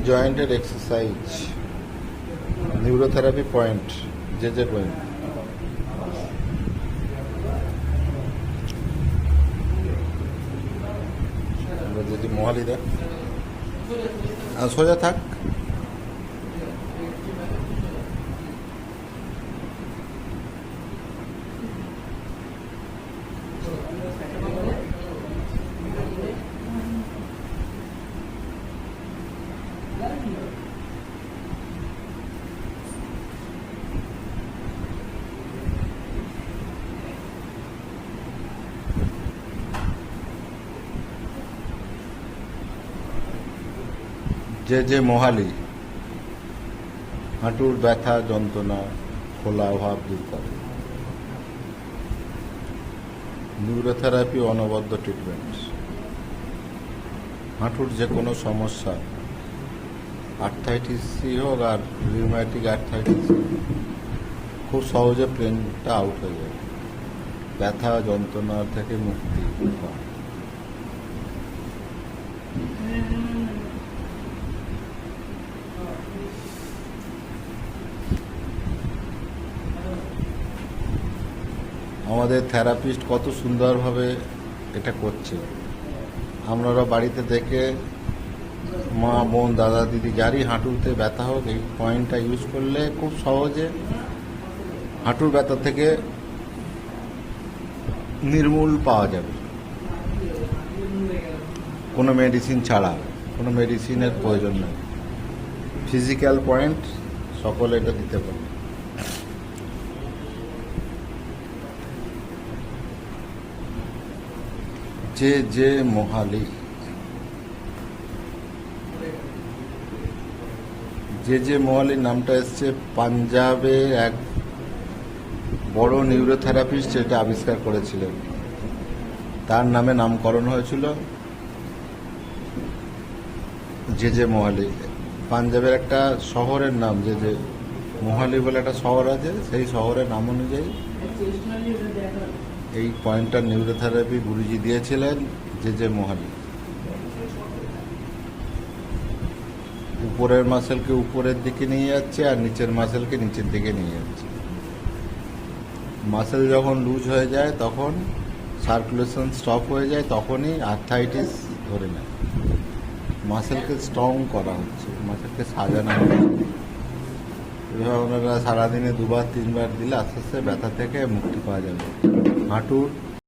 জয়েন্টের exercise, neurotherapy point, যে point. যে মহালিদা সোজা থাক। যে মোহালি হাঁটুর ব্যথা যন্ত্রণা খোলা অভাব দূর করে। নিউরোথেরাপি অনবদ্য ট্রিটমেন্ট। হাঁটুর যে কোনো সমস্যা, আর্থাইটিসই হোক আর রিউম্যাটিক আর্থাইটিস, খুব সহজে পেনটা আউট হয়ে যায়, ব্যথা যন্ত্রণা থেকে মুক্তি পায়। আমাদের থেরাপিস্ট কত সুন্দরভাবে এটা করছে। আপনারা বাড়িতে দেখে মা বোন দাদা দিদি যারই হাঁটুতে ব্যথা হোক এই পয়েন্টটা ইউজ করলে খুব সহজে হাঁটুর ব্যথা থেকে নির্মূল পাওয়া যাবে, কোনো মেডিসিন ছাড়া। কোনো মেডিসিনের প্রয়োজন নেই। ফিজিক্যাল পয়েন্ট সকলে এটা দিতে পারে। যে মোহালি, যে মোহালির নামটা এসছে পাঞ্জাবের এক বড় নিউরোথেরাপিস্ট এটা আবিষ্কার করেছিলেন। তার নামে নামকরণ হয়েছিল যে মোহালি। পাঞ্জাবের একটা শহরের নাম যে মোহালি বলে একটা শহর আছে, সেই শহরের নাম অনুযায়ী এই পয়েন্টটা নিউরোথেরাপি গুরুজি দিয়েছিলেন যে মোহালি। উপরের মাসেলকে উপরের দিকে নিয়ে যাচ্ছে আর নিচের মাসেলকে নিচের দিকে নিয়ে যাচ্ছে। মাসেল যখন লুজ হয়ে যায় তখন সার্কুলেশন স্টপ হয়ে যায়, তখনই আর্থাইটিস ধরে নেয়। মাসেলকে স্ট্রং করা হচ্ছে, মাসেলকে সাজানো হচ্ছে। এভাবে ওনারা সারাদিনে 2-3 বার দিলে আস্তে আস্তে ব্যথা থেকে মুক্তি পাওয়া যাবে। হাঁটুর